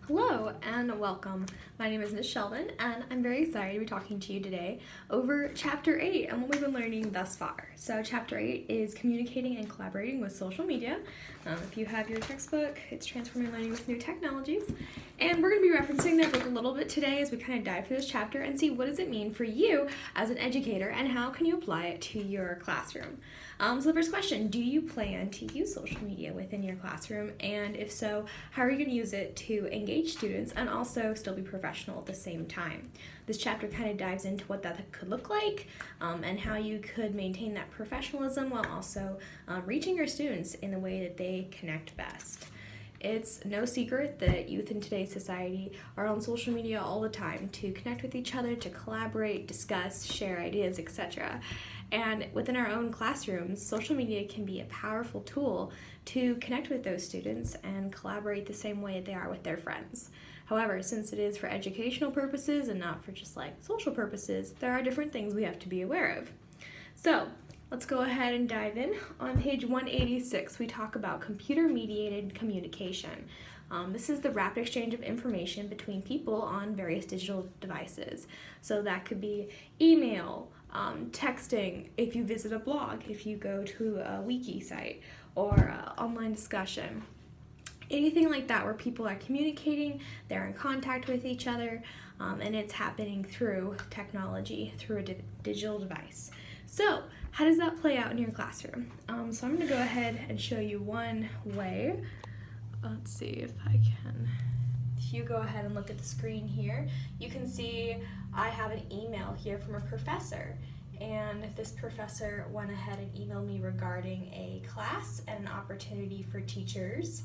Hello and welcome. My name is Ms. Sheldon and I'm very excited to be talking to you today over Chapter 8 and what we've been learning thus far. So Chapter 8 is communicating and collaborating with social media. If you have your textbook, it's Transforming Learning with New Technologies. And we're going to be referencing that book a little bit today as we kind of dive through this chapter and see what does it mean for you as an educator and how can you apply it to your classroom. So the first question, do you plan to use social media within your classroom? And if so, how are you going to use it to engage students and also still be professional at the same time? This chapter kind of dives into what that could look like and how you could maintain that professionalism while also reaching your students in the way that they connect best. It's no secret that youth in today's society are on social media all the time to connect with each other, to collaborate, discuss, share ideas, etc. And within our own classrooms, social media can be a powerful tool to connect with those students and collaborate the same way they are with their friends. However, since it is for educational purposes and not for just like social purposes, there are different things we have to be aware of. So, let's go ahead and dive in. On page 186, we talk about computer-mediated communication. This is the rapid exchange of information between people on various digital devices. So that could be email, texting, if you visit a blog, if you go to a wiki site, or online discussion. Anything like that where people are communicating, they're in contact with each other, and it's happening through technology, through a digital device. So, how does that play out in your classroom? So I'm going to go ahead and show you one way. Let's see if I can. If you go ahead and look at the screen here, you can see I have an email here from a professor. And this professor went ahead and emailed me regarding a class and an opportunity for teachers.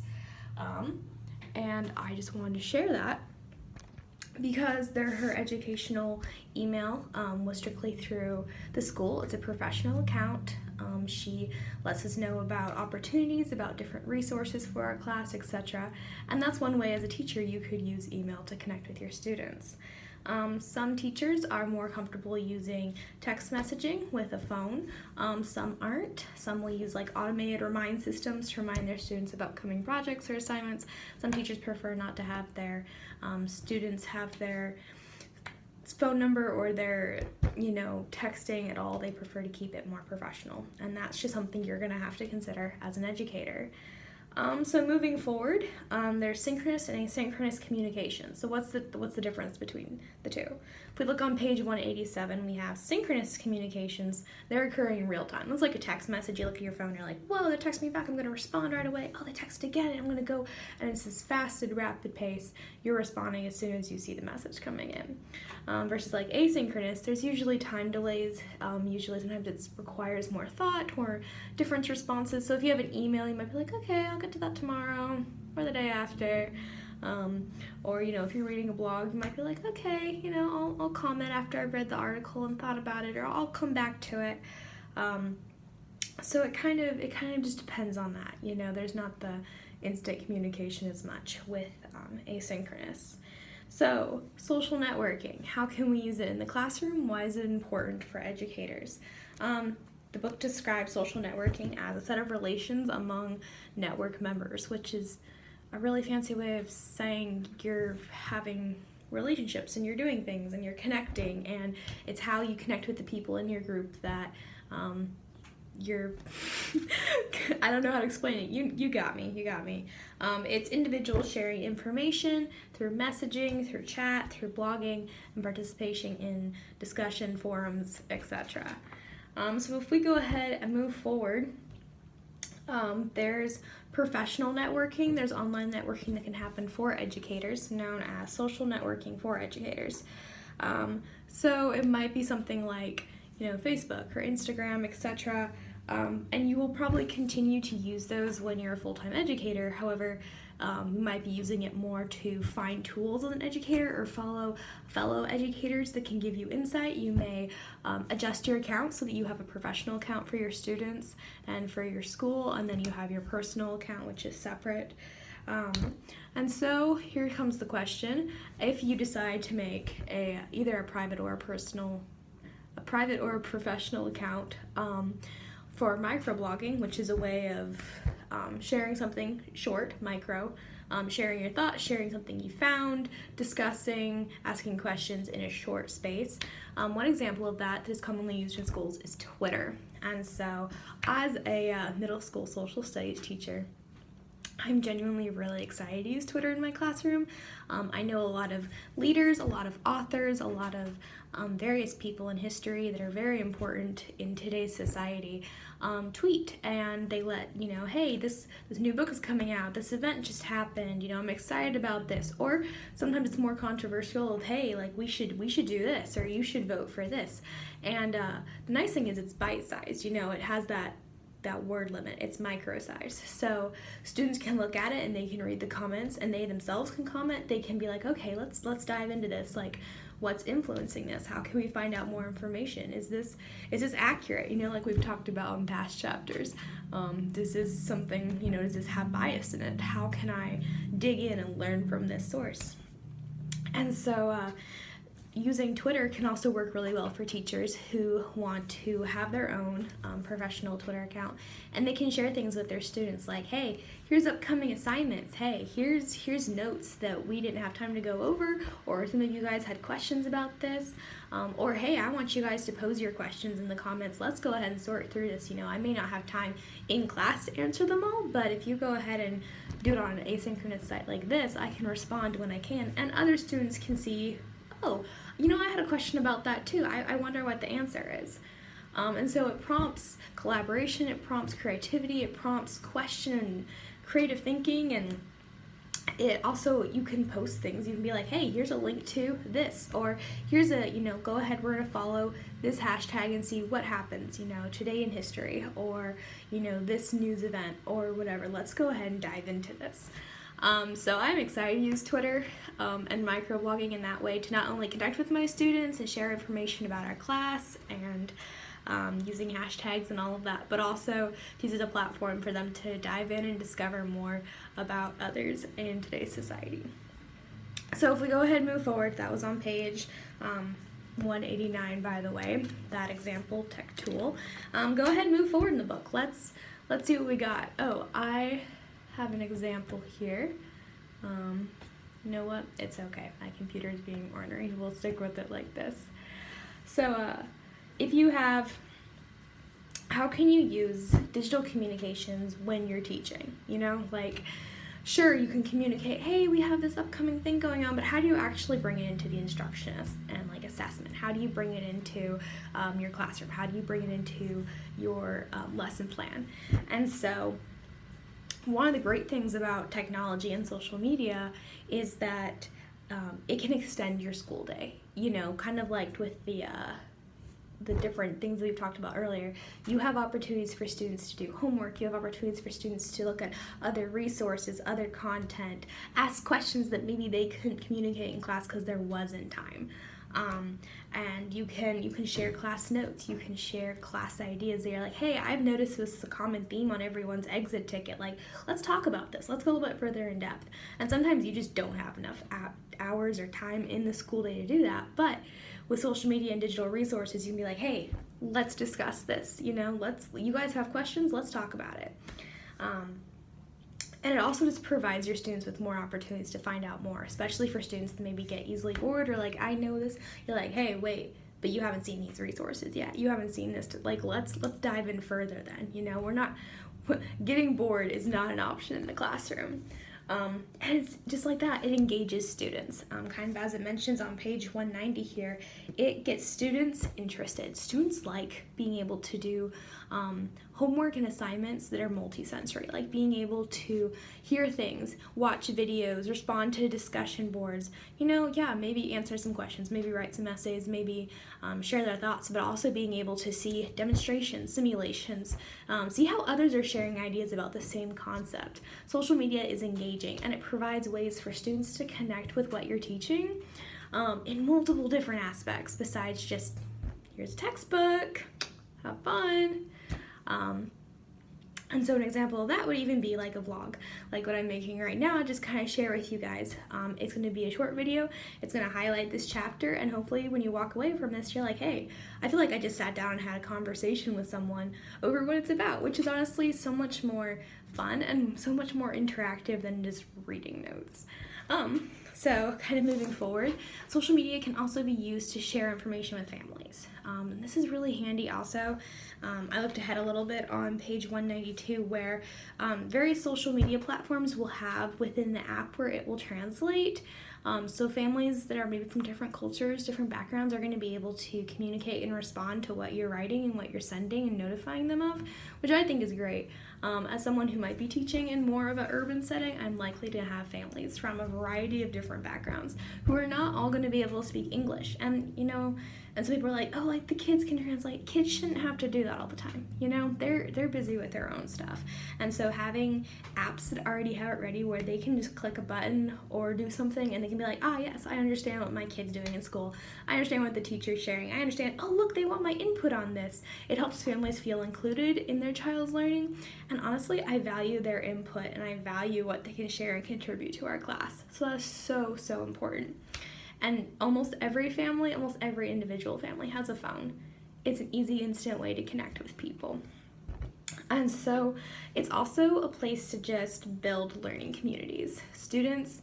And I just wanted to share that because her educational email was strictly through the school. It's a professional account. She lets us know about opportunities, about different resources for our class, etc. And that's one way as a teacher you could use email to connect with your students. Some teachers are more comfortable using text messaging with a phone. Some aren't. Some will use like automated remind systems to remind their students of upcoming projects or assignments. Some teachers prefer not to have their students have their phone number or their texting at all. They prefer to keep it more professional, and that's just something you're going to have to consider as an educator. So moving forward, there's synchronous and asynchronous communication. So what's the difference between the two? If we look on page 187, we have synchronous communications. They're occurring in real time. It's like a text message. You look at your phone, you're like, whoa, they text me back, I'm going to respond right away. Oh, they text again, and I'm going to go. And it's this fast and rapid pace. You're responding as soon as you see the message coming in. Versus like asynchronous, there's usually time delays. Usually sometimes it requires more thought or different responses. So if you have an email, you might be like, okay, I'll get to that tomorrow or the day after. Or if you're reading a blog, you might be like, okay, I'll comment after I've read the article and thought about it, or I'll come back to it. So it kind of just depends on that. There's not the instant communication as much with asynchronous. So, social networking, how can we use it in the classroom? Why is it important for educators? The book describes social networking as a set of relations among network members, which is a really fancy way of saying you're having relationships and you're doing things and you're connecting, and it's how you connect with the people in your group that you're I don't know how to explain it. You got me. It's individuals sharing information through messaging, through chat, through blogging, and participation in discussion forums, etc. So if we go ahead and move forward, there's professional networking, there's online networking that can happen for educators, known as social networking for educators. So it might be something like, Facebook or Instagram, etc. And you will probably continue to use those when you're a full-time educator. However, you might be using it more to find tools as an educator or follow fellow educators that can give you insight. You may adjust your account so that you have a professional account for your students and for your school, and then you have your personal account, which is separate. And so here comes the question: if you decide to make either a private or a professional account for microblogging, which is a way of sharing something short, micro, sharing your thoughts, sharing something you found, discussing, asking questions in a short space. One example of that is commonly used in schools is Twitter. And so as a middle school social studies teacher, I'm genuinely really excited to use Twitter in my classroom. I know a lot of leaders, a lot of authors, a lot of various people in history that are very important in today's society tweet, and they let you know, hey, this new book is coming out, this event just happened, I'm excited about this. Or sometimes it's more controversial of, hey, like we should do this, or you should vote for this. And the nice thing is it's bite-sized, it has that word limit. It's micro size. So students can look at it and they can read the comments, and they themselves can comment. They can be like, okay, let's dive into this. Like, what's influencing this? How can we find out more information? Is this accurate? Like we've talked about in past chapters. Does this something, does this have bias in it? How can I dig in and learn from this source? And so using Twitter can also work really well for teachers who want to have their own professional Twitter account, and they can share things with their students like, hey, here's upcoming assignments, hey, here's notes that we didn't have time to go over, or some of you guys had questions about this, or hey, I want you guys to pose your questions in the comments. Let's go ahead and sort through this. I may not have time in class to answer them all, but if you go ahead and do it on an asynchronous site like this, I can respond when I can, and other students can see, oh, I had a question about that too. I wonder what the answer is. And so it prompts collaboration, it prompts creativity, it prompts question and creative thinking, and it also, you can post things. You can be like, hey, here's a link to this, or here's a, go ahead, we're going to follow this hashtag and see what happens, today in history, or, this news event, or whatever. Let's go ahead and dive into this. So I'm excited to use Twitter and microblogging in that way to not only connect with my students and share information about our class and using hashtags and all of that, but also to use as a platform for them to dive in and discover more about others in today's society. So if we go ahead and move forward, that was on page 189, by the way, that example tech tool. Go ahead and move forward in the book. Let's see what we got. Oh, I have an example here. You know what? It's okay. My computer is being ornery. We'll stick with it like this. So if you have, how can you use digital communications when you're teaching? Like, sure, you can communicate, hey, we have this upcoming thing going on, but how do you actually bring it into the instruction and like assessment? How do you bring it into your classroom? How do you bring it into your lesson plan? And so one of the great things about technology and social media is that it can extend your school day, kind of like with the different things that we've talked about earlier. You have opportunities for students to do homework, you have opportunities for students to look at other resources, other content, ask questions that maybe they couldn't communicate in class because there wasn't time. And you can share class notes, you can share class ideas. They're like, hey, I've noticed this is a common theme on everyone's exit ticket. Like, let's talk about this. Let's go a little bit further in depth. And sometimes you just don't have enough hours or time in the school day to do that. But with social media and digital resources, you can be like, hey, let's discuss this. You guys have questions, let's talk about it. And it also just provides your students with more opportunities to find out more, especially for students that maybe get easily bored or like, I know this. You're like, hey, wait, but you haven't seen these resources yet. You haven't seen this. Like, let's dive in further then. We're not, getting bored is not an option in the classroom. And it's just like that. It engages students. Kind of as it mentions on page 190 here, it gets students interested. Students like being able to do homework and assignments that are multisensory, like being able to hear things, watch videos, respond to discussion boards, maybe answer some questions, maybe write some essays, maybe share their thoughts, but also being able to see demonstrations, simulations, see how others are sharing ideas about the same concept. Social media is engaging, and it provides ways for students to connect with what you're teaching in multiple different aspects besides just, here's a textbook, have fun. And so an example of that would even be like a vlog, like what I'm making right now, just kind of share with you guys. It's going to be a short video. It's going to highlight this chapter, and hopefully when you walk away from this, you're like, hey, I feel like I just sat down and had a conversation with someone over what it's about, which is honestly so much more fun and so much more interactive than just reading notes. So kind of moving forward, social media can also be used to share information with families. And this is really handy also. I looked ahead a little bit on page 192 where various social media platforms will have within the app where it will translate. So families that are maybe from different cultures, different backgrounds are going to be able to communicate and respond to what you're writing and what you're sending and notifying them of, which I think is great. As someone who might be teaching in more of an urban setting, I'm likely to have families from a variety of different backgrounds who are not all going to be able to speak English. And, and so people are like, oh, like the kids can translate. Kids shouldn't have to do that all the time. They're busy with their own stuff. And so having apps that already have it ready where they can just click a button or do something and they can be like, yes, I understand what my kid's doing in school. I understand what the teacher's sharing. I understand, oh, look, they want my input on this. It helps families feel included in their child's learning. And honestly, I value their input and I value what they can share and contribute to our class. So that's so, so important. And almost every family, almost every individual family has a phone. It's an easy, instant way to connect with people. And so it's also a place to just build learning communities. Students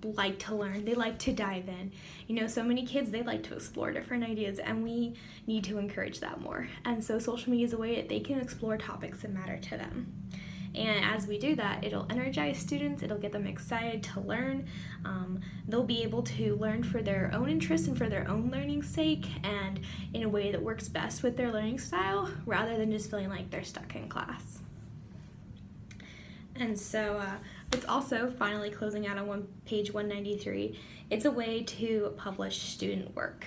like to learn. They like to dive in. So many kids, they like to explore different ideas, and we need to encourage that more. And so social media is a way that they can explore topics that matter to them. And as we do that, it'll energize students, it'll get them excited to learn. They'll be able to learn for their own interests and for their own learning's sake and in a way that works best with their learning style rather than just feeling like they're stuck in class. And so it's also, finally closing out on page 193, it's a way to publish student work.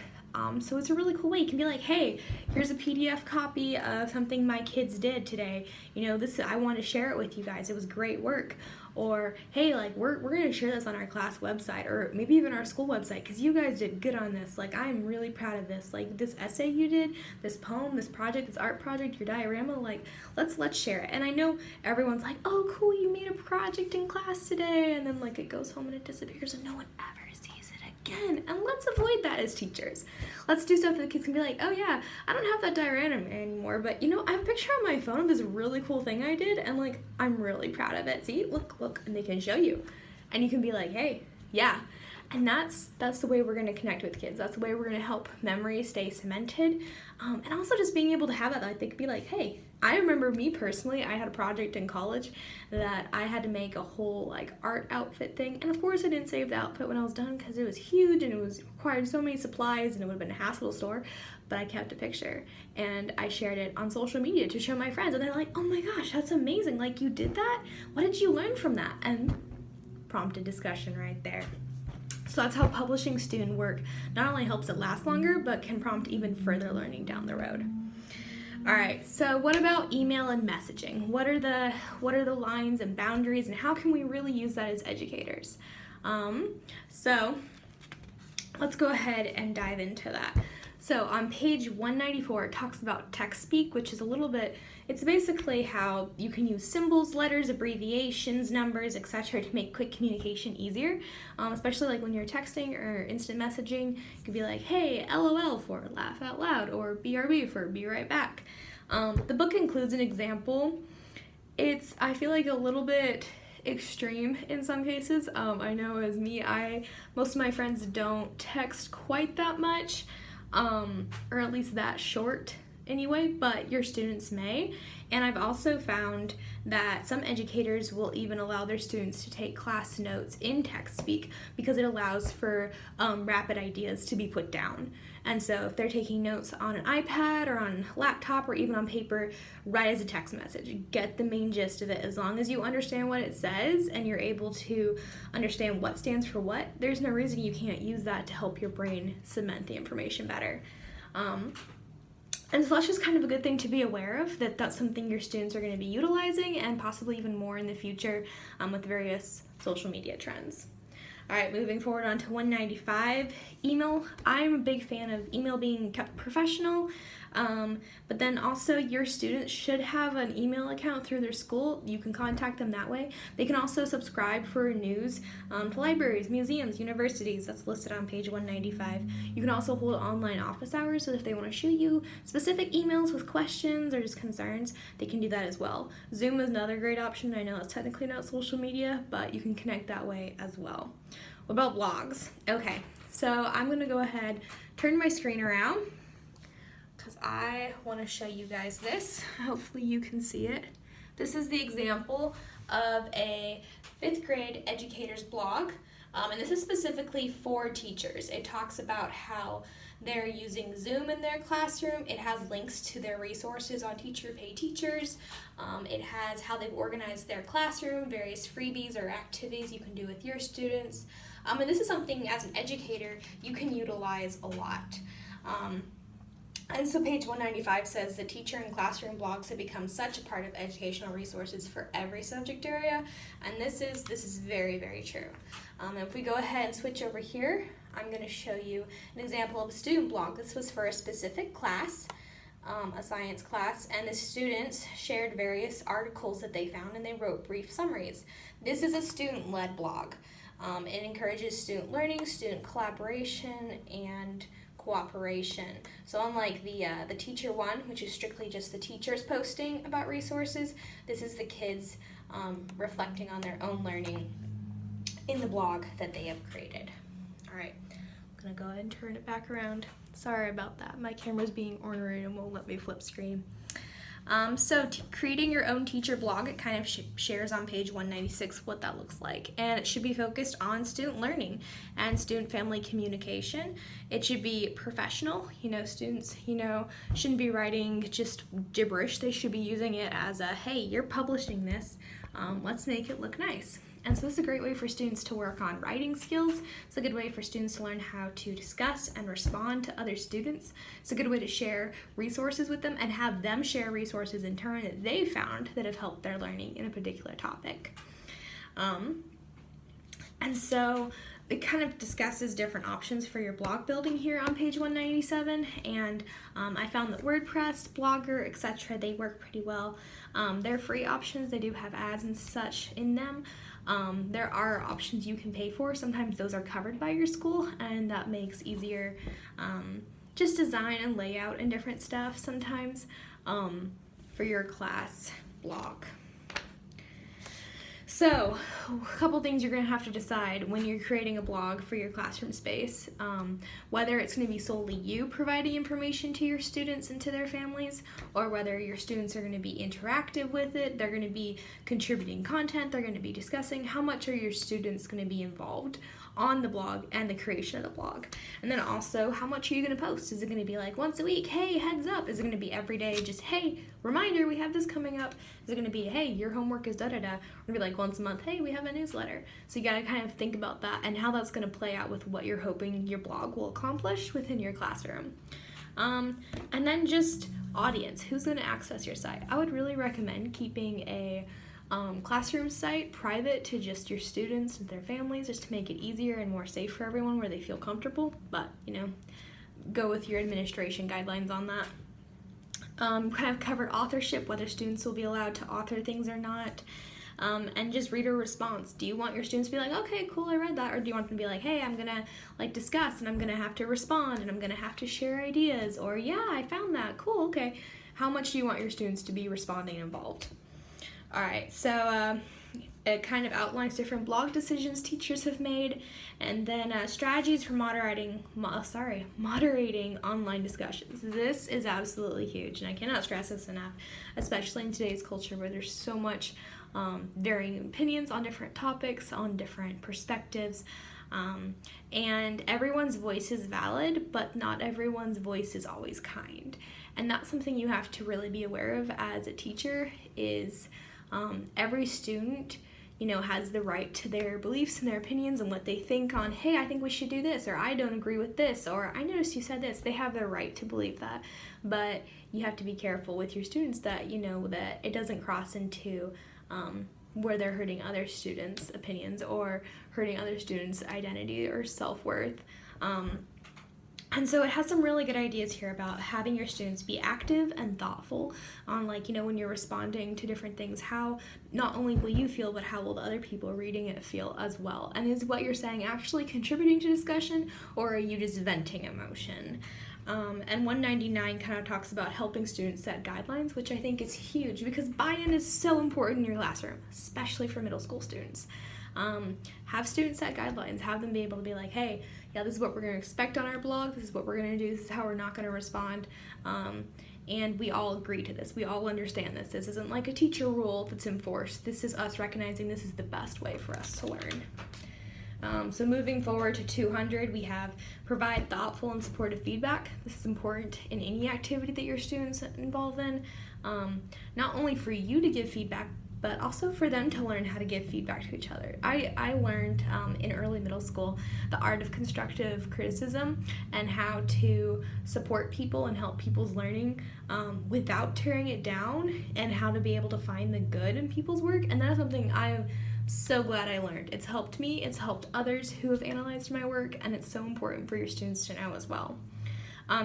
So it's a really cool way. You can be like, hey, here's a PDF copy of something my kids did today. I want to share it with you guys. It was great work. Or, hey, like, we're going to share this on our class website or maybe even our school website because you guys did good on this. Like, I'm really proud of this. Like, this essay you did, this poem, this project, this art project, your diorama, like, let's share it. And I know everyone's like, oh, cool, you made a project in class today. And then, like, it goes home and it disappears and no one ever sees it again. And let's avoid that as teachers. Let's do stuff that the kids can be like, oh yeah, I don't have that diorama anymore, but I have a picture on my phone of this really cool thing I did, and like, I'm really proud of it. See, look, and they can show you. And you can be like, hey, yeah. And that's the way we're gonna connect with kids. That's the way we're gonna help memory stay cemented. And also just being able to have that, like, they could be like, hey, I remember me personally, I had a project in college that I had to make a whole like art outfit thing. And of course I didn't save the outfit when I was done because it was huge and it required so many supplies and it would have been a hassle to store. But I kept a picture and I shared it on social media to show my friends. And they're like, oh my gosh, that's amazing. Like, you did that? What did you learn from that? And prompted discussion right there. So that's how publishing student work not only helps it last longer, but can prompt even further learning down the road. All right, so what about email and messaging? What are the lines and boundaries, and how can we really use that as educators? So let's go ahead and dive into that. So on page 194, it talks about text speak, which is it's basically how you can use symbols, letters, abbreviations, numbers, etc. to make quick communication easier, especially like when you're texting or instant messaging. You could be like, hey, LOL for laugh out loud, or BRB for be right back. The book includes an example. I feel like a little bit extreme in some cases. I know as me, most of my friends don't text quite that much. Or at least that short anyway, but your students may. And I've also found that some educators will even allow their students to take class notes in text speak because it allows for rapid ideas to be put down. And so if they're taking notes on an iPad or on a laptop or even on paper, write as a text message. Get the main gist of it. As long as you understand what it says and you're able to understand what stands for what, there's no reason you can't use that to help your brain cement the information better. And so that's just kind of a good thing to be aware of, that that's something your students are going to be utilizing and possibly even more in the future with various social media trends. All right, moving forward on to 195, email. I'm a big fan of email being kept professional. But then also your students should have an email account through their school. You can contact them that way. They can also subscribe for news to libraries, museums, universities. That's listed on page 195. You can also hold online office hours, so if they want to shoot you specific emails with questions or just concerns, they can do that as well. Zoom is another great option. I know it's technically not social media, but you can connect that way as well. What about blogs? Okay, so I'm going to go ahead, turn my screen around, because I want to show you guys this. Hopefully you can see it. This is the example of a 5th grade educator's blog, and this is specifically for teachers. It talks about how they're using Zoom in their classroom. It has links to their resources on Teacher Pay Teachers. It has how they've organized their classroom, various freebies or activities you can do with your students. And this is something as an educator you can utilize a lot. And so page 195 says the teacher and classroom blogs have become such a part of educational resources for every subject area, and this is very, very true. If we go ahead and switch over here, I'm going to show you an example of a student blog. This was for a specific class, a science class, and the students shared various articles that they found, and they wrote brief summaries. This is a student-led blog. It encourages student learning, student collaboration, and cooperation. So unlike the teacher one, which is strictly just the teachers posting about resources, this is the kids reflecting on their own learning in the blog that they have created. All right, I'm gonna go ahead and turn it back around. Sorry about that. My camera's being ornery and won't let me flip screen. So creating your own teacher blog, it kind of shares on page 196 what that looks like, and it should be focused on student learning and student-family communication. It should be professional. Students, shouldn't be writing just gibberish. They should be using it as a, hey, you're publishing this, let's make it look nice. And so this is a great way for students to work on writing skills. It's a good way for students to learn how to discuss and respond to other students. It's a good way to share resources with them and have them share resources in turn that they found that have helped their learning in a particular topic. And so it kind of discusses different options for your blog building here on page 197, and I found that WordPress, Blogger, etc., they work pretty well. They're free options. They do have ads and such in them. There are options you can pay for. Sometimes those are covered by your school, and that makes easier just design and layout and different stuff sometimes for your class blog. So, a couple things you're going to have to decide when you're creating a blog for your classroom space. Whether it's going to be solely you providing information to your students and to their families, or whether your students are going to be interactive with it, they're going to be contributing content, they're going to be discussing. How much are your students going to be involved on the blog and the creation of the blog? And then also, how much are you going to post? Is it going to be like once a week, hey, heads up? Is it going to be every day, just, hey, reminder, we have this coming up? Is it going to be, hey, your homework is da-da-da? Or going to be like once a month, hey, we have a newsletter? So you got to kind of think about that and how that's going to play out with what you're hoping your blog will accomplish within your classroom. And then just audience. Who's going to access your site? I would really recommend keeping a classroom site private to just your students and their families, just to make it easier and more safe for everyone where they feel comfortable, but go with your administration guidelines on that. Kind of covered authorship, whether students will be allowed to author things or not, and just reader response. Do you want your students to be like, okay, cool, I read that, or do you want them to be like, hey, I'm gonna discuss and I'm gonna have to respond and I'm gonna have to share ideas, or yeah, I found that, cool, okay. How much do you want your students to be responding and involved? All right, so it kind of outlines different blog decisions teachers have made, and then strategies for moderating online discussions. This is absolutely huge, and I cannot stress this enough, especially in today's culture where there's so much varying opinions on different topics, on different perspectives, and everyone's voice is valid, but not everyone's voice is always kind. And that's something you have to really be aware of as a teacher is every student, has the right to their beliefs and their opinions and what they think on, hey, I think we should do this, or I don't agree with this, or I noticed you said this. They have the right to believe that, but you have to be careful with your students that, that it doesn't cross into where they're hurting other students' opinions or hurting other students' identity or self-worth. And so it has some really good ideas here about having your students be active and thoughtful on, like, when you're responding to different things, how not only will you feel, but how will the other people reading it feel as well. And is what you're saying actually contributing to discussion, or are you just venting emotion? And 199 kind of talks about helping students set guidelines, which I think is huge because buy-in is so important in your classroom, especially for middle school students. Have students set guidelines, have them be able to be like, hey, yeah, this is what we're going to expect on our blog, this is what we're going to do, this is how we're not going to respond, and we all agree to this, we all understand this. This isn't like a teacher rule that's enforced, this is us recognizing this is the best way for us to learn. So moving forward to 200, we have provide thoughtful and supportive feedback. This is important in any activity that your students involve in, not only for you to give feedback, but also for them to learn how to give feedback to each other. I learned in early middle school the art of constructive criticism and how to support people and help people's learning without tearing it down, and how to be able to find the good in people's work. And that is something I'm so glad I learned. It's helped me, it's helped others who have analyzed my work, and it's so important for your students to know as well.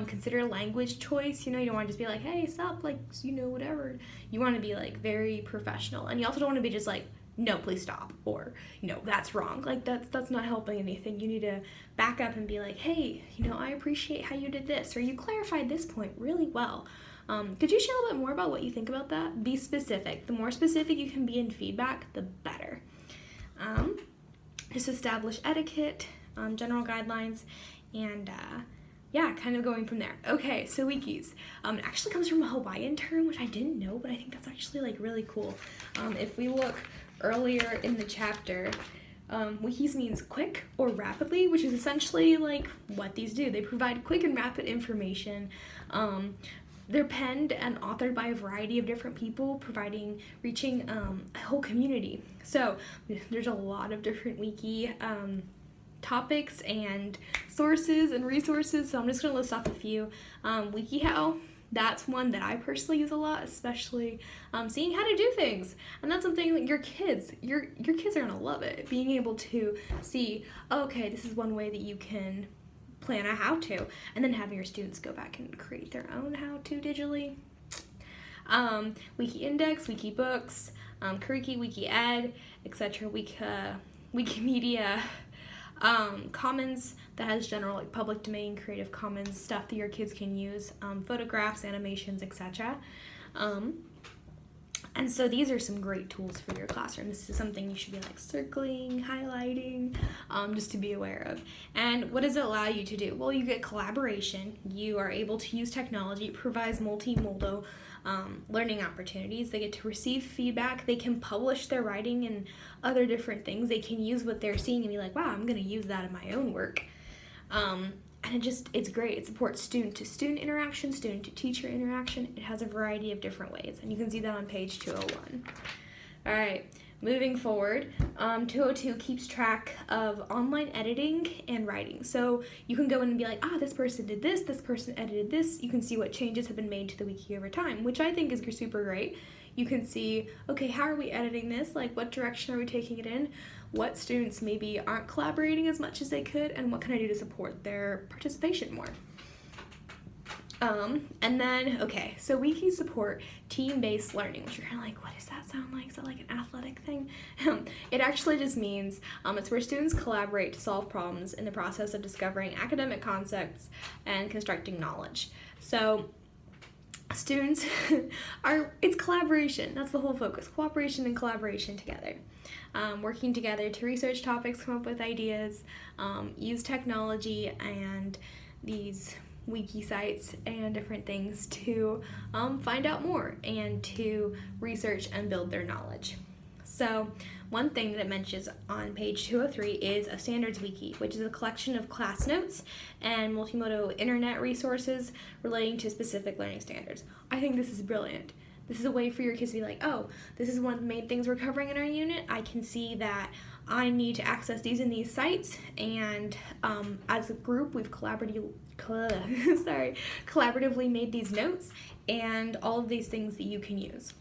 Consider language choice. You don't want to just be like, hey, stop, like, whatever. You want to be like very professional, and you also don't want to be just like, no, please stop, or that's wrong. Like that's not helping anything. You need to back up and be like, hey, I appreciate how you did this, or you clarified this point really well. Could you share a little bit more about what you think about that? Be specific. The more specific you can be in feedback, the better. Just establish etiquette, general guidelines, and kind of going from there. Okay, so wikis. It actually comes from a Hawaiian term, which I didn't know, but I think that's actually like really cool. If we look earlier in the chapter, wikis means quick or rapidly, which is essentially like what these do. They provide quick and rapid information. They're penned and authored by a variety of different people, reaching a whole community. So there's a lot of different wiki topics and sources and resources, so I'm just going to list off a few. WikiHow, that's one that I personally use a lot, especially seeing how to do things. And that's something that your kids are going to love it, being able to see, okay, this is one way that you can plan a how-to, and then having your students go back and create their own how-to digitally. WikiIndex, WikiBooks, Kuriki, WikiEd, etc. Wikimedia, Commons, that has general like public domain, Creative Commons stuff that your kids can use, photographs, animations, etc. And so these are some great tools for your classroom. This is something you should be like circling, highlighting, just to be aware of. And what does it allow you to do? Well, you get collaboration. You are able to use technology. It provides multimodal learning opportunities. They get to receive feedback. They can publish their writing and other different things. They can use what they're seeing and be like, wow, I'm going to use that in my own work. And it's great. It supports student-to-student interaction, student-to-teacher interaction. It has a variety of different ways, and you can see that on page 201. All right, moving forward, 202 keeps track of online editing and writing. So you can go in and be like, this person did this person edited this. You can see what changes have been made to the wiki over time, which I think is super great. You can see, okay, how are we editing this? Like, what direction are we taking it in? What students maybe aren't collaborating as much as they could, and what can I do to support their participation more? And then, okay, so wikis support team-based learning, which you're kind of like, what does that sound like? Is that like an athletic thing? It actually just means it's where students collaborate to solve problems in the process of discovering academic concepts and constructing knowledge. So students it's collaboration. That's the whole focus. Cooperation and collaboration together. Working together to research topics, come up with ideas, use technology and these wiki sites and different things to find out more and to research and build their knowledge. So one thing that it mentions on page 203 is a standards wiki, which is a collection of class notes and multimodal internet resources relating to specific learning standards. I think this is brilliant. This is a way for your kids to be like, oh, this is one of the main things we're covering in our unit. I can see that I need to access these and these sites, and as a group, we've collaboratively made these notes and all of these things that you can use.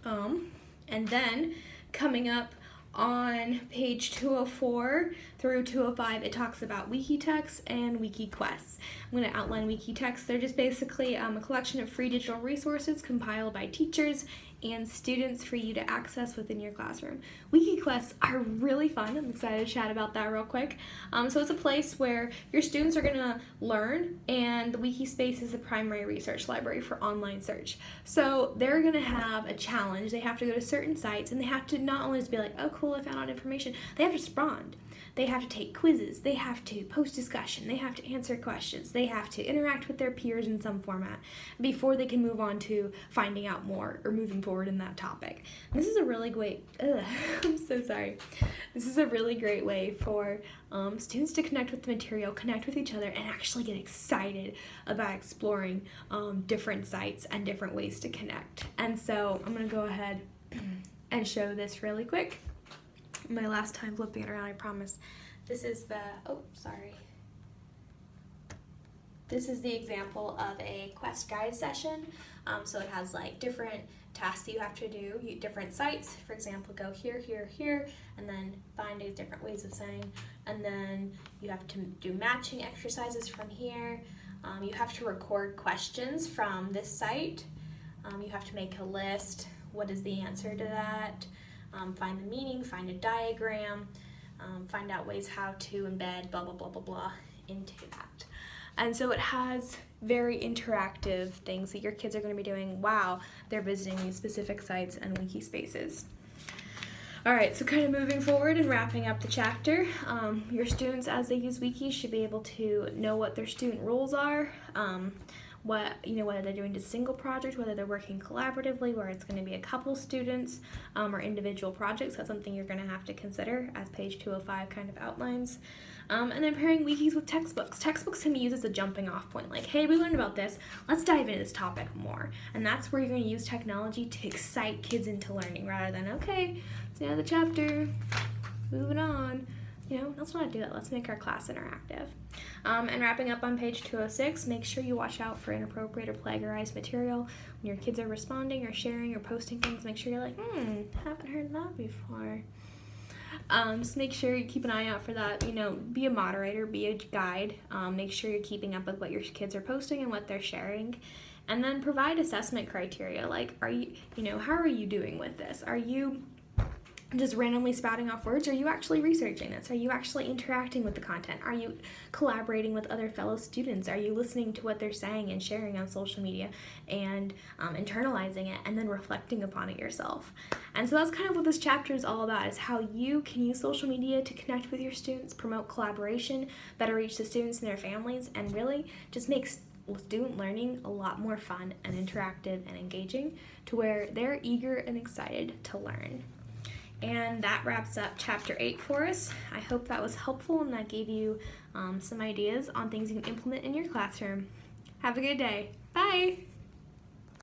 And then coming up On page 204 through 205, it talks about Wikitexts and Wikiquests. I'm going to outline Wikitexts. They're just basically a collection of free digital resources compiled by teachers and students for you to access within your classroom. Wikiquests are really fun. I'm excited to chat about that real quick. So it's a place where your students are going to learn, and the Wikispace is the primary research library for online search. So they're going to have a challenge. They have to go to certain sites, and they have to not only just be like, oh cool, I found out information, they have to respond. They have to take quizzes, they have to post discussion, they have to answer questions, they have to interact with their peers in some format before they can move on to finding out more or moving forward in that topic. And this is a really great, I'm so sorry. This is a really great way for students to connect with the material, connect with each other, and actually get excited about exploring different sites and different ways to connect. And so I'm going to go ahead and show this really quick. My last time flipping it around, I promise. This is the, This is the example of a quest guide session. So it has like different tasks that you have to do, different sites. For example, go here, here, here, and then find a different ways of saying. And then you have to do matching exercises from here. You have to record questions from this site. You have to make a list. What is the answer to that? Find the meaning, find a diagram, find out ways how to embed blah, blah, blah, blah, blah into that. And so it has very interactive things that your kids are going to be doing while they're visiting these specific sites and wiki spaces. All right, so kind of moving forward and wrapping up the chapter, your students, as they use wikis, should be able to know what their student roles are, whether they're doing a single project, whether they're working collaboratively, where it's going to be a couple students or individual projects. That's something you're going to have to consider, as page 205 kind of outlines. And then pairing wikis with textbooks. Textbooks can be used as a jumping off point, like, hey, we learned about this, let's dive into this topic more. And that's where you're going to use technology to excite kids into learning, rather than, okay, it's the end of the chapter, moving on. Let's not do that. Let's make our class interactive. And wrapping up on page 206, make sure you watch out for inappropriate or plagiarized material. When your kids are responding or sharing or posting things, make sure you're like, haven't heard that before. Just make sure you keep an eye out for that. Be a moderator, be a guide. Make sure you're keeping up with what your kids are posting and what they're sharing. And then provide assessment criteria. Like, how are you doing with this? Are you just randomly spouting off words? Are you actually researching this? Are you actually interacting with the content? Are you collaborating with other fellow students? Are you listening to what they're saying and sharing on social media and internalizing it and then reflecting upon it yourself? And so that's kind of what this chapter is all about, is how you can use social media to connect with your students, promote collaboration, better reach the students and their families, and really just make student learning a lot more fun and interactive and engaging, to where they're eager and excited to learn. And that wraps up chapter 8 for us. I hope that was helpful and that gave you some ideas on things you can implement in your classroom. Have a good day. Bye!